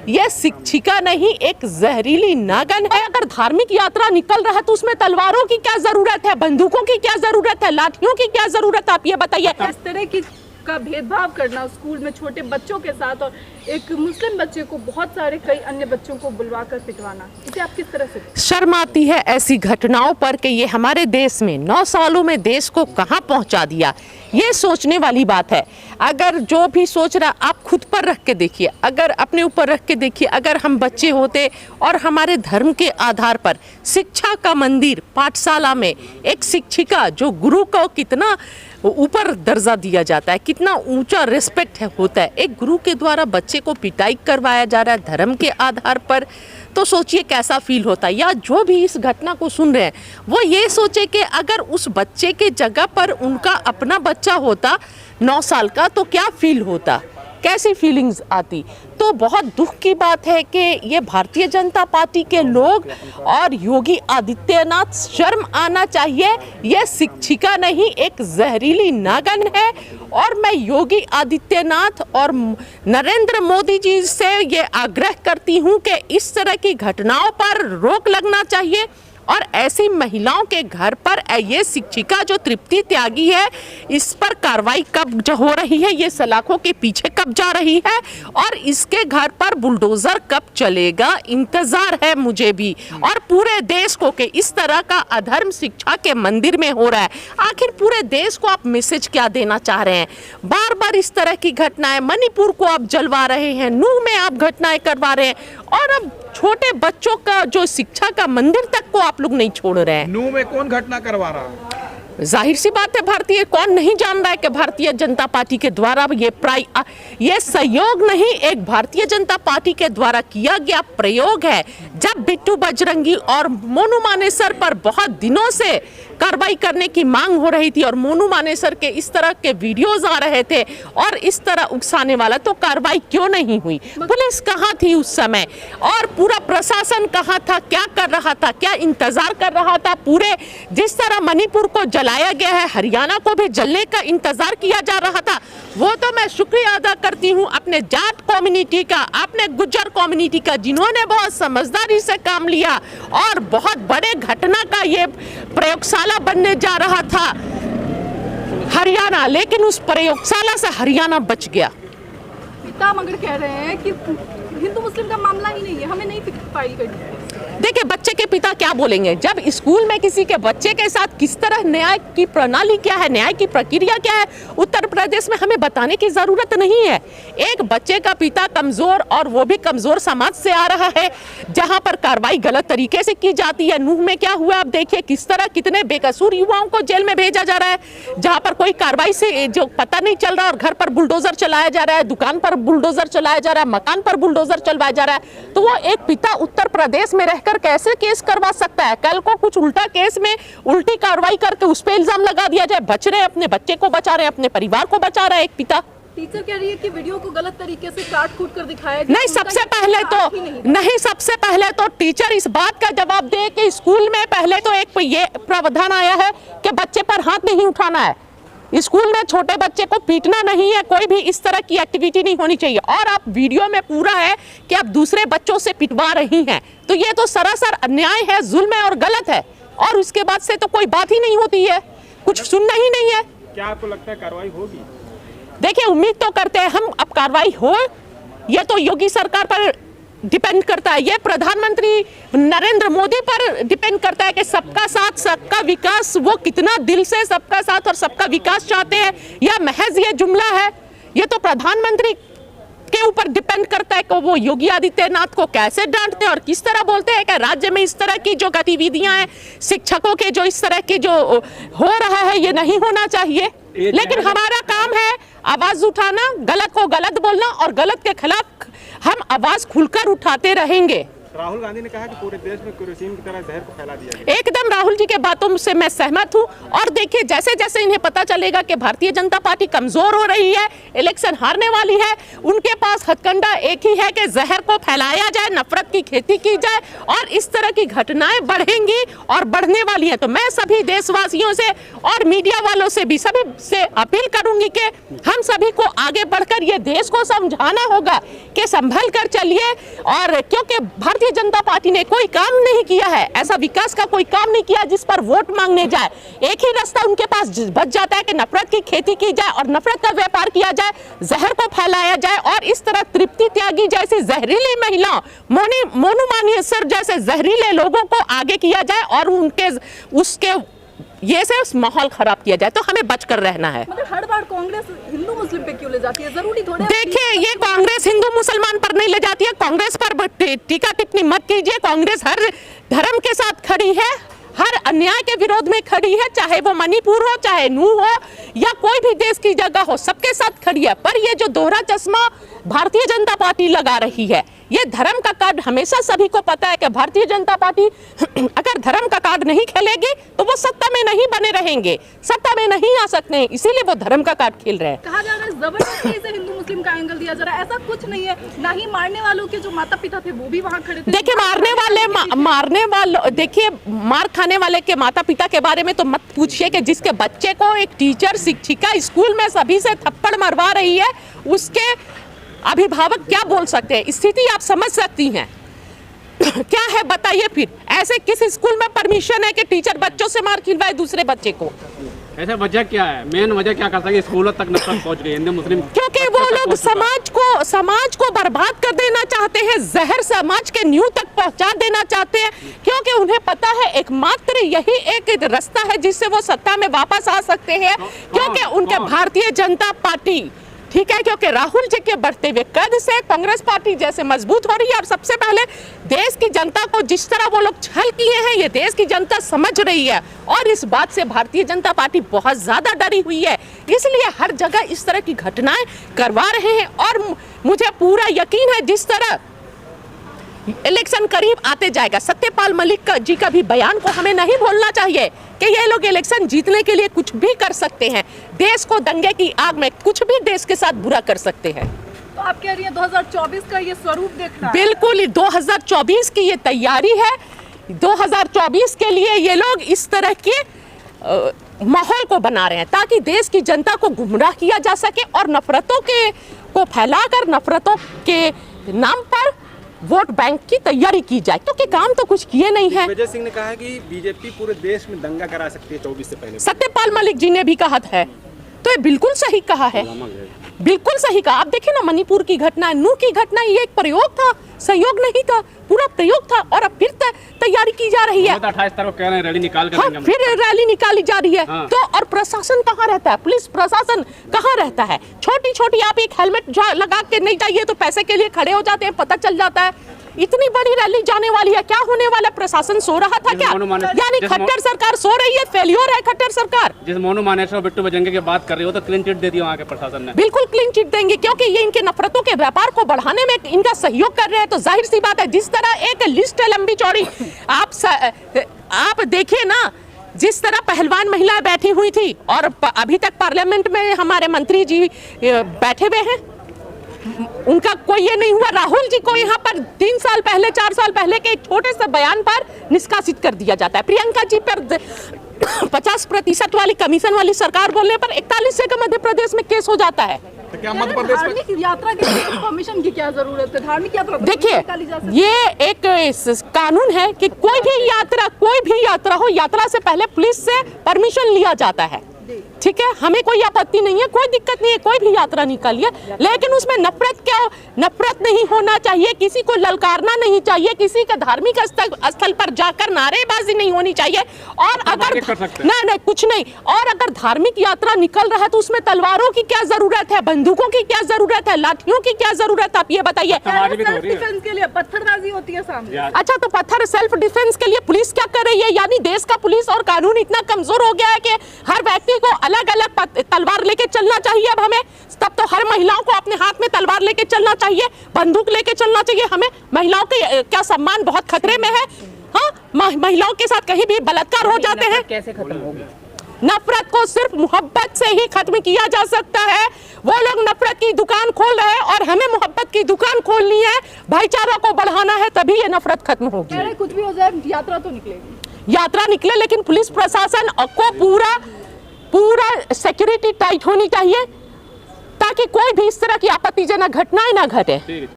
ये शिक्षिका नहीं एक जहरीली नागन है। अगर धार्मिक यात्रा निकल रहा है तो उसमें तलवारों की क्या जरूरत है, बंदूकों की क्या जरूरत है, लाठियों की क्या जरूरत है, आप ये बताइए। इस तरह की का भेदभाव करना स्कूल में छोटे बच्चों के साथ, और एक मुस्लिम बच्चे को बहुत सारे कई अन्य बच्चों को बुलवाकर पिटवाना, इसे आप किस तरह से? शर्म आती है ऐसी घटनाओं पर कि ये हमारे देश में 9 सालों में देश को कहां पहुंचा दिया। ये सोचने वाली बात है। अगर जो भी सोच रहा, आप खुद पर रख के देखिए, अगर अपने ऊपर रख के देखिए, अगर हम बच्चे होते और हमारे धर्म के आधार पर शिक्षा का मंदिर पाठशाला में एक शिक्षिका जो गुरु को कितना ऊपर दर्जा दिया जाता है, कितना ऊंचा रिस्पेक्ट होता है, एक गुरु के द्वारा बच्चे को पिटाई करवाया जा रहा है धर्म के आधार पर, तो सोचिए कैसा फील होता है। या जो भी इस घटना को सुन रहे हैं वो ये सोचे कि अगर उस बच्चे के जगह पर उनका अपना बच्चा होता 9 साल का तो क्या फील होता, कैसी फीलिंग्स आती। तो बहुत दुख की बात है कि ये भारतीय जनता पार्टी के लोग और योगी आदित्यनाथ, शर्म आना चाहिए। ये शिक्षिका नहीं एक जहरीली नागन है। और मैं योगी आदित्यनाथ और नरेंद्र मोदी जी से ये आग्रह करती हूँ कि इस तरह की घटनाओं पर रोक लगना चाहिए और ऐसी महिलाओं के घर पर ये शिक्षिका जो तृप्ति त्यागी है, इस पर कार्रवाई कब जो हो रही है, ये सलाखों के पीछे कब जा रही है और इसके घर पर बुलडोजर कब चलेगा, इंतजार है मुझे भी और पूरे देश को कि इस तरह का अधर्म शिक्षा के मंदिर में हो रहा है। आखिर पूरे देश को आप मैसेज क्या देना चाह रहे हैं? बार बार इस तरह की घटनाएं, मणिपुर को आप जलवा रहे हैं, नूह में आप घटनाएं करवा रहे हैं और अब छोटे बच्चों का जो शिक्षा का मंदिर तक को आप लोग नहीं छोड़ रहे हैं। नूह में कौन घटना करवा रहा है? जाहिर सी बात है, भारतीय कौन नहीं जान रहा है कि भारतीय जनता पार्टी के द्वारा ये सहयोग नहीं, एक भारतीय जनता पार्टी के द्वारा किया गया प्रयोग है। जब बिट्टू बजरंगी और मोनू मानेसर पर बहुत दिनों से कार्रवाई करने की मांग हो रही थी और मोनू मानेसर के इस तरह के वीडियोज आ रहे थे और इस तरह उकसाने वाला, तो कार्रवाई क्यों नहीं हुई? पुलिस कहाँ थी उस समय और पूरा प्रशासन कहाँ था, क्या कर रहा था, क्या इंतजार कर रहा था? पूरे जिस तरह मणिपुर को जलाया गया है, हरियाणा को भी जलने का इंतजार किया जा रहा था। वो तो मैं शुक्रिया अदा करती हूँ अपने जाट कम्युनिटी का, अपने गुज्जर कम्युनिटी का, जिन्होंने बहुत समझदारी से काम लिया और बहुत बड़े घटना का ये प्रयोगशाला बनने जा रहा था हरियाणा, लेकिन उस प्रयोगशाला से हरियाणा बच गया। पिता मगर कह रहे हैं कि हिंदू मुस्लिम का मामला ही नहीं है, हमें नहीं फाइल करनी। देखिए बच्चे के पिता क्या बोलेंगे जब स्कूल में किसी के बच्चे के साथ किस तरह न्याय की प्रणाली क्या है, न्याय की प्रक्रिया क्या है, उत्तर प्रदेश में हमें बताने की जरूरत नहीं है। एक बच्चे का पिता कमजोर और वो भी कमजोर समाज से आ रहा है जहां पर कार्रवाई गलत तरीके से की जाती है। नूह में क्या हुआ आप देखिए, किस तरह कितने बेकसूर युवाओं को जेल में भेजा जा रहा है जहां पर कोई कार्रवाई से जो पता नहीं चल रहा और घर पर बुलडोजर चलाया जा रहा है, दुकान पर बुलडोजर चलाया जा रहा है, मकान पर बुलडोजर चलवाया जा रहा है। तो वो एक पिता उत्तर प्रदेश में रहकर कैसे केस करवा सकता है? कल को कुछ उल्टा केस में उल्टी कार्रवाई करके उस पे इल्जाम लगा दिया जाए। बच रहे हैं, अपने बच्चे को बचा रहे हैं, अपने परिवार को बचा रहा है एक पिता। टीचर कह रही है कि वीडियो को गलत तरीके से काट कूट कर दिखाया नहीं, सबसे पहले तो टीचर इस बात का जवाब दे कि स्कूल में पहले तो एक ये प्रावधान आया है कि बच्चे पर हाथ नहीं उठाना है, स्कूल में छोटे बच्चे को पीटना नहीं है, कोई भी इस तरह की एक्टिविटी नहीं होनी चाहिए। और आप वीडियो में पूरा है कि आप दूसरे बच्चों से पिटवा रही हैं, तो ये तो सरासर अन्याय है, जुल्म है और गलत है। और उसके बाद से तो कोई बात ही नहीं होती है, कुछ सुनना ही नहीं है। क्या आपको लगता है कार्रवाई होगी? देखिए उम्मीद तो करते हैं हम, अब कार्रवाई हो ये तो योगी सरकार पर डिपेंड करता है, ये प्रधानमंत्री नरेंद्र मोदी पर डिपेंड करता है कि सबका साथ सबका विकास, वो कितना दिल से सबका साथ और सबका विकास चाहते हैं या महज ये जुमला है। ये तो प्रधानमंत्री के ऊपर डिपेंड करता है कि वो योगी आदित्यनाथ को कैसे डांटते हैं और किस तरह बोलते हैं कि राज्य में इस तरह की जो गतिविधियां हैं, शिक्षकों के जो इस तरह की जो हो रहा है, ये नहीं होना चाहिए। लेकिन हमारा काम है आवाज उठाना, गलत को गलत बोलना और गलत के खिलाफ हम आवाज खुलकर उठाते रहेंगे। राहुल गांधी ने कहा कि पूरे देश में केरोसिन की तरह जहर को फैला दिया गया। एकदम राहुल जी के बातों से मैं सहमत हूं। और देखिए, जैसे जैसे इन्हें पता चलेगा कि भारतीय जनता पार्टी कमजोर हो रही है, इलेक्शन हारने वाली है, उनके पास हथकंडा एक ही है कि जहर को फैलाया जाए, नफरत की खेती की जाए, और इस तरह की घटनाएं बढ़ेंगी और बढ़ने वाली हैं। तो मैं सभी देशवासियों से और मीडिया वालों से भी सभी से अपील करूंगी कि हम सभी को आगे बढ़कर ये देश को समझाना होगा कि संभल कर चलिए। और क्योंकि भारतीय जनता पार्टी ने कोई काम नहीं किया है, ऐसा विकास का कोई काम नहीं किया जिस पर वोट मांगने जाए। एक ही रास्ता उनके पास बच जाता है कि नफरत की खेती की जाए और नफरत का व्यापार किया जाए, जहर को फैलाया जाए, और इस तरह तृप्ति त्यागी जैसी जहरीली महिला, मोनू मानेसर जैसे जहरीले लोगों को आगे किया जाए और उनके उसके ये से उस माहौल खराब किया जाए। तो हमें बचकर रहना है। मगर हर बार कांग्रेस हिंदू मुस्लिम पे क्यों ले जाती है? जरूरी थोड़े। देखिए, ये कांग्रेस हिंदू मुसलमान पर नहीं ले जाती है। कांग्रेस पर टीका टिप्पणी मत कीजिए। कांग्रेस हर धर्म के साथ खड़ी है, हर अन्याय के विरोध में खड़ी है, चाहे वो मणिपुर हो, चाहे नू हो, या कोई भी देश की जगह हो, सबके साथ खड़ी है। पर ये जो दोहरा चश्मा भारतीय जनता पार्टी लगा रही है, ये धर्म का कार्ड हमेशा सभी को पता है कि भारतीय जनता पार्टी अगर धर्म का कार्ड नहीं खेलेगी तो वो सत्ता में नहीं बने रहेंगे, सत्ता में नहीं आ सकते हैं, इसीलिए वो धर्म का कार्ड खेल रहे हैं। कहा जा रहा है जबरदस्ती से हिंदू मुस्लिम का एंगल दिया जा रहा है, ऐसा कुछ नहीं है। ना ही मारने वालों के जो माता पिता थे वो भी वहाँ खड़े थे। देखिए, मारने वाले देखिए, मार खाने वाले के माता पिता के बारे में तो मत पूछिए कि जिसके बच्चे को एक टीचर शिक्षिका स्कूल में सभी से थप्पड़ मरवा रही है, उसके अभिभावक क्या बोल सकते हैं? स्थिति आप समझ सकती हैं क्या है, बताइए। फिर ऐसे किस स्कूल में परमिशन है कि टीचर बच्चों से मार खिलवाए दूसरे बच्चे को? ऐसा वजह क्या है, मेन वजह क्या कर सकते हैं? स्कूलों तक नफरत पहुंच गई हिंदू मुस्लिम, क्योंकि वो लोग समाज को बर्बाद कर देना चाहते हैं, जहर समाज के नींव तक पहुंचा देना चाहते हैं, क्योंकि उन्हें पता है एकमात्र यही एक रास्ता है जिससे वो सत्ता में वापस आ सकते हैं। क्योंकि उनके भारतीय जनता पार्टी, ठीक है, क्योंकि राहुल जी के बढ़ते हुए कद से कांग्रेस पार्टी जैसे मजबूत हो रही है। और सबसे पहले देश की जनता को जिस तरह वो लोग छल किए हैं, ये देश की जनता समझ रही है, और इस बात से भारतीय जनता पार्टी बहुत ज्यादा डरी हुई है, इसलिए हर जगह इस तरह की घटनाएं करवा रहे हैं। और मुझे पूरा यकीन है जिस तरह इलेक्शन करीब आते जाएगा, सत्यपाल मलिक जी का भी बयान को हमें नहीं भूलना चाहिए कि ये लोग इलेक्शन जीतने के लिए कुछ भी कर सकते हैं, देश को दंगे की आग में कुछ भी देश के साथ बुरा कर सकते हैं। तो आप कह रही हैं 2024 का ये स्वरूप देखना है? बिल्कुल, 2024 की ये तैयारी है। 2024 के लिए ये लोग इस तरह के माहौल को बना रहे हैं ताकि देश की जनता को गुमराह किया जा सके और नफरतों को फैलाकर नफरतों के नाम पर वोट बैंक की तैयारी की जाए, क्योंकि काम तो कुछ किए नहीं है। विजय सिंह ने कहा है कि बीजेपी पूरे देश में दंगा करा सकती है 24 से पहले। सत्यपाल मलिक जी ने भी कहा है, तो ये बिल्कुल सही कहा है, बिल्कुल सही कहा। आप देखिए ना, मणिपुर की घटना, नू की घटना, ये एक प्रयोग था, सहयोग नहीं था, पूरा प्रयोग था। और अब फिर तैयारी की जा रही है, 28 तारीख को कह रहे हैं रैली निकाल कर हाँ, फिर रैली निकाली जा रही है। हाँ। तो और प्रशासन कहाँ रहता है? पुलिस प्रशासन कहाँ रहता है? छोटी छोटी आप एक हेलमेट लगा के नहीं जाइए तो पैसे के लिए खड़े हो जाते हैं, पता चल जाता है। इतनी बड़ी रैली जाने वाली है, क्या होने वाला? प्रशासन सो रहा था क्या? यानी खट्टर सरकार सो रही है, फेल्योर है खट्टर सरकार। जिस मोनू मानेसर और बिट्टू बजरंगी की बात कर रही हो तो क्लीन चिट दे दी वहाँ के प्रशासन ने। बिल्कुल क्लीन चिट देंगे, क्योंकि ये इनके नफरतों के व्यापार को बढ़ाने में इनका सहयोग कर रहे हैं। तो जाहिर सी बात है, जिस तरह एक लिस्ट है लंबी चौड़ी, आप देखिए ना, जिस तरह पहलवान महिलाएं बैठी हुई थी और अभी तक पार्लियामेंट में हमारे मंत्री जी बैठे हुए हैं, उनका कोई ये नहीं हुआ। राहुल जी को यहाँ पर 3 साल पहले 4 साल पहले के एक छोटे से बयान पर निष्कासित कर दिया जाता है। प्रियंका जी पर 50% वाली कमीशन वाली सरकार बोलने पर 41 से मध्य प्रदेश में केस हो जाता है। तो क्या मध्य प्रदेश में धार्मिक यात्रा के लिए परमिशन की क्या जरूरत है? धार्मिक यात्रा देखिए, ये एक कानून है कि कोई भी यात्रा हो, यात्रा से पहले पुलिस से परमिशन लिया जाता है, ठीक है। हमें कोई आपत्ति नहीं है, कोई दिक्कत नहीं है, कोई भी यात्रा निकालिए, लेकिन उसमें नफरत नहीं होना चाहिए, किसी को ललकारना नहीं चाहिए, किसी के धार्मिक स्थल पर जाकर नारेबाजी नहीं होनी चाहिए। और अगर नहीं कुछ नहीं, और अगर धार्मिक यात्रा निकल रहा है तो उसमें तलवारों की क्या जरूरत है, बंदूकों की क्या जरूरत है, लाठियों की क्या जरूरत है, आप ये बताइए। सेल्फ डिफेंस के लिए पत्थरबाजी होती है सामने। अच्छा, तो पत्थर सेल्फ डिफेंस के लिए पुलिस क्या कर रही है? यानी देश का पुलिस और कानून इतना कमजोर हो गया है कि हर व्यक्ति को अलग अलग तलवार लेके चलना चाहिए अब हमें? तब तो हर महिलाओं को अपने हाथ में तलवार लेके चलना चाहिए, बंदूक लेके चलना चाहिए हमें। महिलाओं के क्या सम्मान बहुत खतरे में है? हाँ, महिलाओं के साथ कहीं भी बलात्कार हो जाते हैं। कैसे खत्म होगी? नफरत को सिर्फ मोहब्बत से ही खत्म किया जा सकता है। वो लोग नफरत की दुकान खोल रहे हैं और हमें मोहब्बत की दुकान खोलनी है, भाईचारा को बढ़ाना है, तभी ये नफरत खत्म होगी। कह रहे कुछ भी हो जाए यात्रा तो निकलेगी। यात्रा निकले, लेकिन पुलिस प्रशासन को पूरा सिक्योरिटी टाइट होनी चाहिए ताकि कोई भी इस तरह की आपत्तिजनक घटनाएं ना घटे।